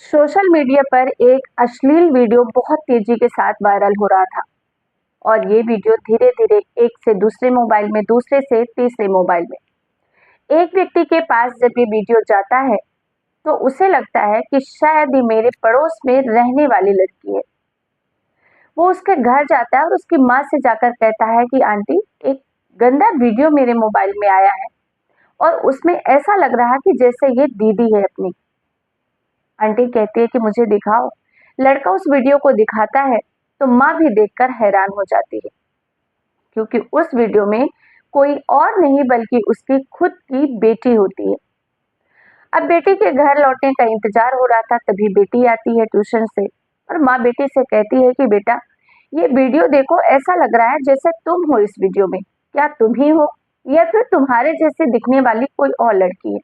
Social media पर एक अश्लील वीडियो बहुत तेजी के साथ वायरल हो रहा था और ये वीडियो धीरे धीरे एक से दूसरे मोबाइल में, दूसरे से तीसरे मोबाइल में, एक व्यक्ति के पास जब ये वीडियो जाता है तो उसे लगता है कि शायद ये मेरे पड़ोस में रहने वाली लड़की है। वो उसके घर जाता है और उसकी माँ से जाकर कहता है कि आंटी, एक गंदा वीडियो मेरे मोबाइल में आया है और उसमें ऐसा लग रहा है कि जैसे ये दीदी है अपनी। आंटी कहती है कि मुझे दिखाओ। लड़का उस वीडियो को दिखाता है तो माँ भी देखकर हैरान हो जाती है, क्योंकि उस वीडियो में कोई और नहीं बल्कि उसकी खुद की बेटी होती है। अब बेटी के घर लौटने का इंतजार हो रहा था, तभी बेटी आती है ट्यूशन से और माँ बेटी से कहती है कि बेटा, ये वीडियो देखो, ऐसा लग रहा है जैसे तुम हो इस वीडियो में। क्या तुम ही हो या फिर तुम्हारे जैसे दिखने वाली कोई और लड़की है?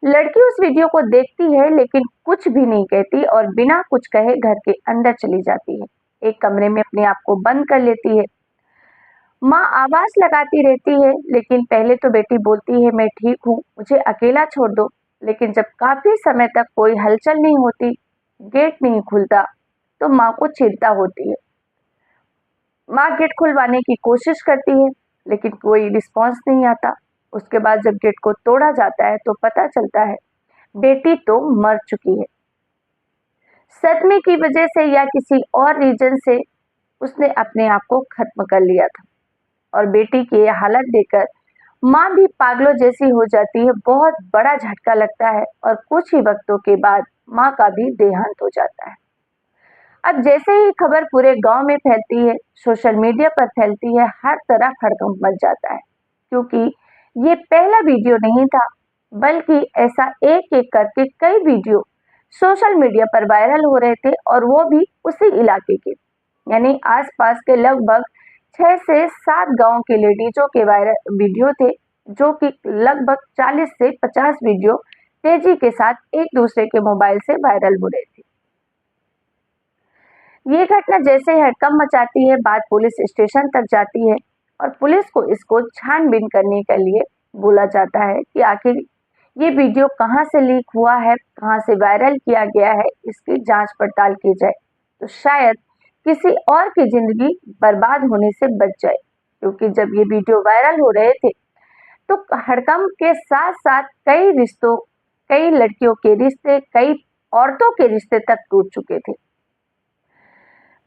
लड़की उस वीडियो को देखती है लेकिन कुछ भी नहीं कहती और बिना कुछ कहे घर के अंदर चली जाती है। एक कमरे में अपने आप को बंद कर लेती है। माँ आवाज लगाती रहती है, लेकिन पहले तो बेटी बोलती है मैं ठीक हूँ, मुझे अकेला छोड़ दो। लेकिन जब काफी समय तक कोई हलचल नहीं होती, गेट नहीं खुलता, तो माँ को चिंता होती है। माँ गेट खुलवाने की कोशिश करती है लेकिन कोई रिस्पॉन्स नहीं आता। उसके बाद जब गेट को तोड़ा जाता है तो पता चलता है बेटी तो मर चुकी है। सदमे की वजह से या किसी और रीजन से उसने अपने आप को खत्म कर लिया था। और बेटी की यह हालत देखकर माँ भी पागलों जैसी हो जाती है। बहुत बड़ा झटका लगता है और कुछ ही वक्तों के बाद माँ का भी देहांत हो जाता है। अब जैसे ही खबर पूरे गांव में फैलती है, सोशल मीडिया पर फैलती है, हर तरफ हड़कंप मच जाता है, क्योंकि ये पहला वीडियो नहीं था, बल्कि ऐसा एक एक करके कई वीडियो सोशल मीडिया पर वायरल हो रहे थे और वो भी उसी इलाके के, यानी आसपास के लगभग 6 से 7 गांव के लेडीजों के वायरल वीडियो थे, जो कि लगभग 40 से 50 वीडियो तेजी के साथ एक दूसरे के मोबाइल से वायरल हो रहे थे। ये घटना जैसे हड़कंप मचाती है, बात पुलिस स्टेशन तक जाती है और पुलिस को इसको छानबीन करने के लिए बोला जाता है कि आखिर ये वीडियो कहाँ से लीक हुआ है, कहाँ से वायरल किया गया है, इसकी जांच पड़ताल की जाए, तो शायद किसी और की जिंदगी बर्बाद होने से बच जाए। क्योंकि जब ये वीडियो वायरल हो रहे थे तो हड़कंप के साथ साथ कई रिश्तों, कई लड़कियों के रिश्ते, कई औरतों के रिश्ते तक टूट चुके थे।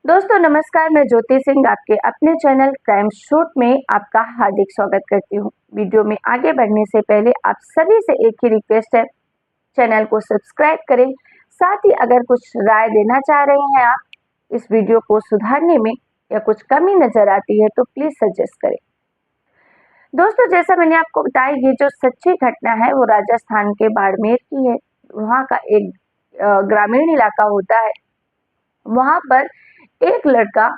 दोस्तों नमस्कार, मैं ज्योति सिंह आपके अपने चैनल क्राइम शूट में आपका हार्दिक स्वागत करती हूँ। वीडियो में आगे बढ़ने से पहले आप सभी से एक ही रिक्वेस्ट है, चैनल को सब्सक्राइब करें। साथ ही अगर कुछ राय देना चाह रहे हैं आप इस वीडियो को सुधारने में या कुछ कमी नजर आती है तो प्लीज सजेस्ट करें। दोस्तों जैसा मैंने आपको बताया, ये जो सच्ची घटना है वो राजस्थान के बाड़मेर की है। वहाँ का एक ग्रामीण इलाका होता है। वहां पर एक लड़का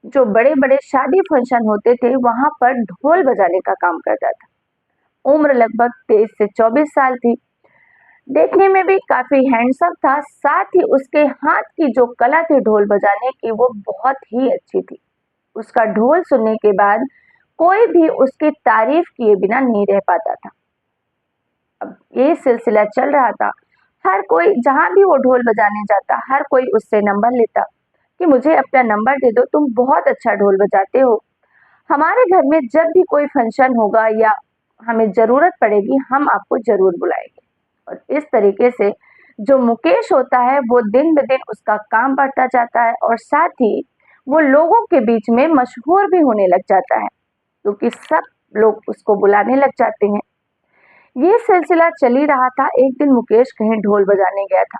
जो बड़े बड़े शादी फंक्शन होते थे वहां पर ढोल बजाने का काम करता था। उम्र लगभग 23 से 24 साल थी। देखने में भी काफी हैंडसम था, साथ ही उसके हाथ की जो कला थी ढोल बजाने की वो बहुत ही अच्छी थी। उसका ढोल सुनने के बाद कोई भी उसकी तारीफ किए बिना नहीं रह पाता था। अब ये सिलसिला चल रहा था, हर कोई जहां भी वो ढोल बजाने जाता हर कोई उससे नंबर लेता कि मुझे अपना नंबर दे दो, तुम बहुत अच्छा ढोल बजाते हो, हमारे घर में जब भी कोई फंक्शन होगा या हमें जरूरत पड़ेगी हम आपको जरूर बुलाएंगे। और इस तरीके से जो मुकेश होता है वो दिन ब दिन उसका काम बढ़ता जाता है और साथ ही वो लोगों के बीच में मशहूर भी होने लग जाता है, क्योंकि सब लोग उसको बुलाने लग जाते हैं। ये सिलसिला चल ही रहा था। एक दिन मुकेश कहीं ढोल बजाने गया था,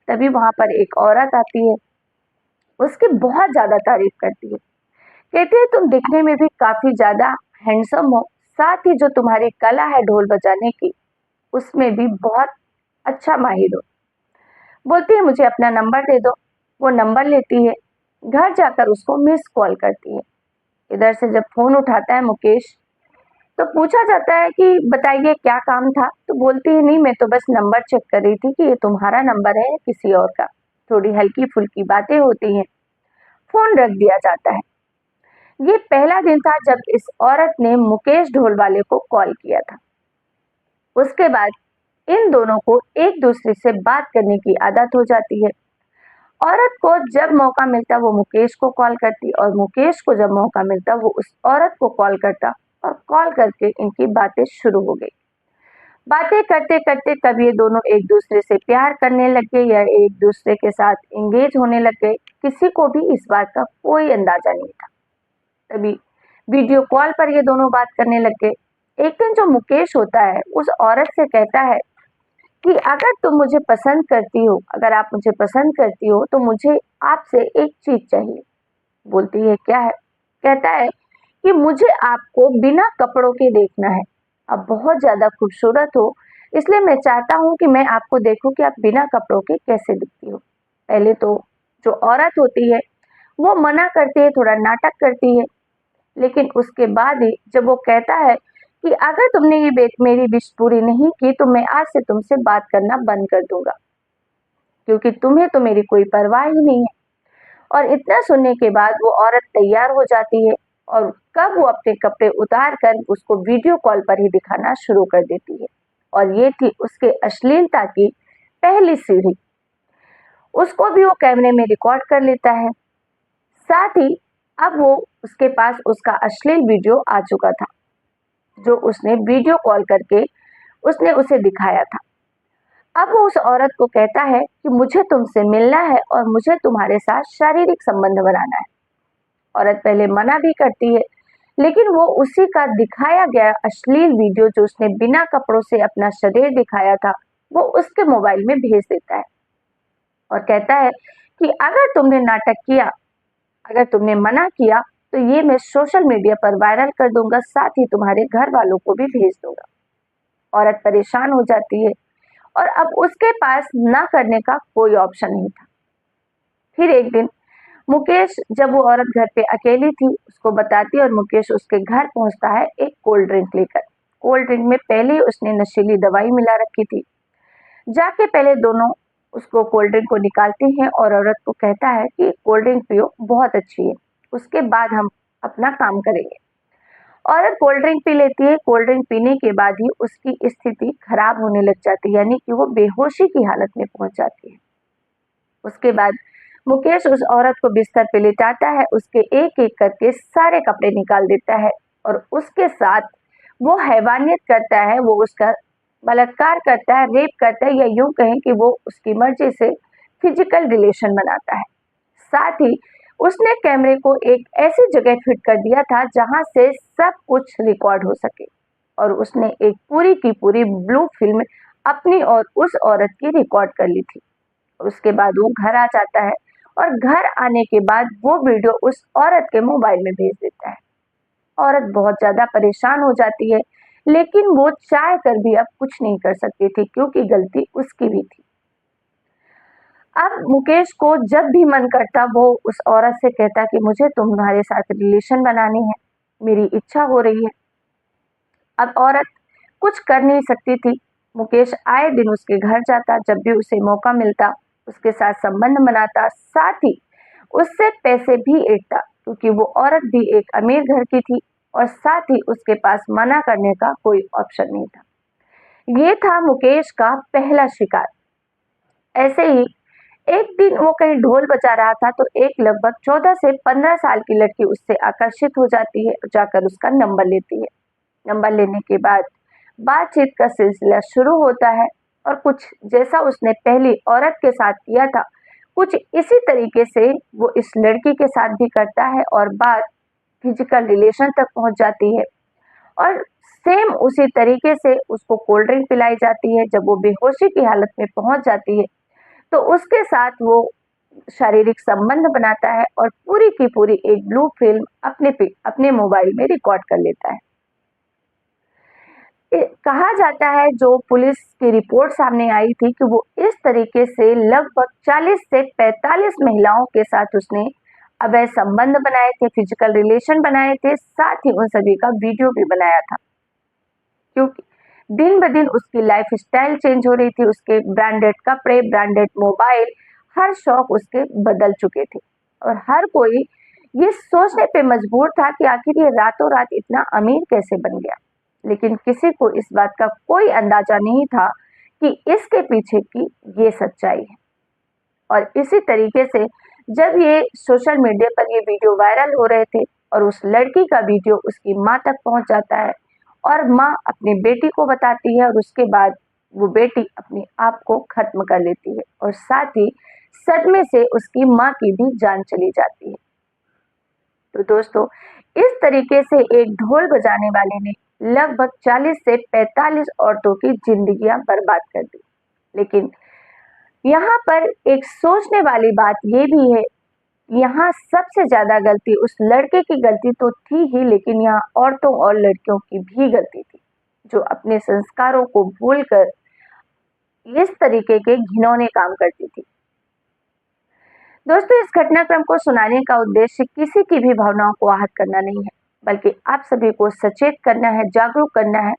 तभी वहां पर एक औरत आती है, उसकी बहुत ज्यादा तारीफ करती है। कहती है तुम दिखने में भी काफी ज्यादा हैंडसम हो, साथ ही जो तुम्हारी कला है ढोल बजाने की उसमें भी बहुत अच्छा माहिर हो। बोलती है मुझे अपना नंबर दे दो। वो नंबर लेती है, घर जाकर उसको मिस कॉल करती है। इधर से जब फोन उठाता है मुकेश तो पूछा जाता है कि बताइए क्या काम था, तो बोलती है नहीं, मैं तो बस नंबर चेक कर रही थी कि ये तुम्हारा नंबर है या किसी और का। थोड़ी हल्की फुल्की बातें होती हैं, फोन रख दिया जाता है। ये पहला दिन था जब इस औरत ने मुकेश ढोल वाले को कॉल किया था। उसके बाद इन दोनों को एक दूसरे से बात करने की आदत हो जाती है। औरत को जब मौका मिलता वो मुकेश को कॉल करती और मुकेश को जब मौका मिलता वो उस औरत को कॉल करता और कॉल करके इनकी बातें शुरू हो गई। बातें करते करते कब ये दोनों एक दूसरे से प्यार करने लग गए या एक दूसरे के साथ एंगेज होने लग गए, किसी को भी इस बात का कोई अंदाजा नहीं था। तभी वीडियो कॉल पर ये दोनों बात करने लग गए। एक दिन जो मुकेश होता है उस औरत से कहता है कि अगर तुम मुझे पसंद करती हो, अगर आप मुझे पसंद करती हो तो मुझे आपसे एक चीज चाहिए। बोलती है क्या है? कहता है कि मुझे आपको बिना कपड़ों के देखना है। आप बहुत ज्यादा खूबसूरत हो, इसलिए मैं चाहता हूँ कि मैं आपको देखूं कि आप बिना कपड़ों के कैसे दिखती हो। पहले तो जो औरत होती है वो मना करती है, थोड़ा नाटक करती है, लेकिन उसके बाद ही जब वो कहता है कि अगर तुमने मेरी विश पूरी नहीं की तो मैं आज से तुमसे बात करना बंद कर दूंगा, क्योंकि तुम्हें तो मेरी कोई परवाह ही नहीं है। और इतना सुनने के बाद वो औरत तैयार हो जाती है और कब वो अपने कपड़े उतार कर उसको वीडियो कॉल पर ही दिखाना शुरू कर देती है। और ये थी उसके अश्लीलता की पहली सीढ़ी। उसको भी वो कैमरे में रिकॉर्ड कर लेता है। साथ ही अब वो उसके पास उसका अश्लील वीडियो आ चुका था, जो उसने वीडियो कॉल करके उसने उसे दिखाया था। अब वो उस औरत को कहता है कि मुझे तुमसे मिलना है और मुझे तुम्हारे साथ शारीरिक संबंध बनाना है। औरत पहले मना भी करती है, लेकिन वो उसी का दिखाया गया अश्लील वीडियो जो उसने बिना कपड़ों से अपना शरीर दिखाया था वो उसके मोबाइल में भेज देता है और कहता है कि अगर तुमने नाटक किया, अगर तुमने मना किया तो ये मैं सोशल मीडिया पर वायरल कर दूंगा, साथ ही तुम्हारे घर वालों को भी भेज दूंगा। औरत परेशान हो जाती है और अब उसके पास ना करने का कोई ऑप्शन नहीं था। फिर एक दिन मुकेश, जब वो औरत घर पे अकेली थी, उसको बताती है और मुकेश उसके घर पहुंचता है एक कोल्ड ड्रिंक लेकर। कोल्ड ड्रिंक में पहले ही उसने नशीली दवाई मिला रखी थी। जाके पहले दोनों उसको कोल्ड ड्रिंक को निकालते हैं और औरत को कहता है कि कोल्ड ड्रिंक पियो, बहुत अच्छी है, उसके बाद हम अपना काम करेंगे। औरत कोल्ड ड्रिंक पी लेती है। कोल्ड ड्रिंक पीने के बाद ही उसकी स्थिति खराब होने लग जाती है, यानी कि वो बेहोशी की हालत में पहुंच जाती है। उसके बाद मुकेश उस औरत को बिस्तर पे लिटाता है, उसके एक एक करके सारे कपड़े निकाल देता है और उसके साथ वो हैवानियत करता है, वो उसका बलात्कार करता है, रेप करता है, या यूं कहें कि वो उसकी मर्जी से फिजिकल रिलेशन बनाता है। साथ ही उसने कैमरे को एक ऐसी जगह फिट कर दिया था जहां से सब कुछ रिकॉर्ड हो सके और उसने एक पूरी की पूरी ब्लू फिल्म अपनी और उस औरत की रिकॉर्ड कर ली थी। उसके बाद वो घर आ जाता है और घर आने के बाद वो वीडियो उस औरत के मोबाइल में भेज देता है। औरत बहुत ज्यादा परेशान हो जाती है, लेकिन वो चाह कर भी अब कुछ नहीं कर सकती थी क्योंकि गलती उसकी भी थी। अब मुकेश को जब भी मन करता वो उस औरत से कहता कि मुझे तुम्हारे साथ रिलेशन बनानी है, मेरी इच्छा हो रही है। अब औरत कुछ कर नहीं सकती थी। मुकेश आए दिन उसके घर जाता, जब भी उसे मौका मिलता उसके साथ संबंध बनाता, साथ ही उससे पैसे भी ऐंठता, क्योंकि वो औरत भी एक अमीर घर की थी और साथ ही उसके पास मना करने का कोई ऑप्शन नहीं था। ये था मुकेश का पहला शिकार। ऐसे ही एक दिन वो कहीं ढोल बजा रहा था तो एक लगभग 14 से 15 साल की लड़की उससे आकर्षित हो जाती है, जाकर उसका नंबर लेती है। नंबर लेने के बाद बातचीत का सिलसिला शुरू होता है और कुछ जैसा उसने पहली औरत के साथ किया था, कुछ इसी तरीके से वो इस लड़की के साथ भी करता है और बात फिजिकल रिलेशन तक पहुंच जाती है। और सेम उसी तरीके से उसको कोल्ड ड्रिंक पिलाई जाती है। जब वो बेहोशी की हालत में पहुंच जाती है तो उसके साथ वो शारीरिक संबंध बनाता है और पूरी की पूरी एक ब्लू फिल्म अपने मोबाइल में रिकॉर्ड कर लेता है। कहा जाता है जो पुलिस की रिपोर्ट सामने आई थी कि वो इस तरीके से लगभग 40 से 45 महिलाओं के साथ उसने अवैध संबंध बनाए थे, फिजिकल रिलेशन बनाए थे, साथ ही उन सभी का वीडियो भी बनाया था। क्योंकि दिन ब दिन उसकी लाइफ स्टाइल चेंज हो रही थी, उसके ब्रांडेड कपड़े, ब्रांडेड मोबाइल, हर शौक उसके बदल चुके थे और हर कोई ये सोचने पे मजबूर था कि आखिर ये रातों रात इतना अमीर कैसे बन गया। लेकिन किसी को इस बात का कोई अंदाजा नहीं था कि इसके पीछे की ये सच्चाई है। और इसी तरीके से जब ये सोशल मीडिया पर ये वीडियो वायरल हो रहे थे और उस लड़की का वीडियो उसकी माँ तक पहुंच जाता है और माँ अपनी बेटी को बताती है और उसके बाद वो बेटी अपने आप को खत्म कर लेती है और साथ ही सदमे से उसकी माँ की भी जान चली जाती है। तो दोस्तों, इस तरीके से एक ढोल बजाने वाले ने लगभग 40 से 45 औरतों की जिंदगियां बर्बाद कर दी। लेकिन यहाँ पर एक सोचने वाली बात ये भी है, यहाँ सबसे ज्यादा गलती उस लड़के की गलती तो थी ही, लेकिन यहाँ औरतों और लड़कियों की भी गलती थी, जो अपने संस्कारों को भूलकर इस तरीके के घिनौने काम करती थी। दोस्तों, इस घटनाक्रम को सुनाने का उद्देश्य किसी की भी भावनाओं को आहत करना नहीं है, बल्कि आप सभी को सचेत करना है, जागरूक करना है।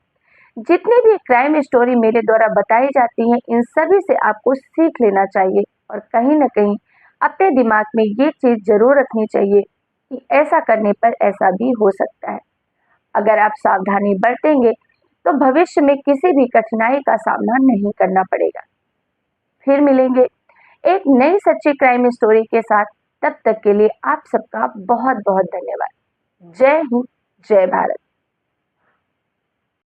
जितनी भी क्राइम स्टोरी मेरे द्वारा बताई जाती हैं, इन सभी से आपको सीख लेना चाहिए और कहीं न कहीं अपने दिमाग में ये चीज़ ज़रूर रखनी चाहिए कि ऐसा करने पर ऐसा भी हो सकता है। अगर आप सावधानी बरतेंगे, तो भविष्य में किसी भी कठिनाई का सामना नहीं करना पड़ेगा। फिर मिलेंगे एक नई सच्ची क्राइम स्टोरी के साथ। तब तक के लिए आप सबका बहुत बहुत धन्यवाद। जय हिंद, जय भारत।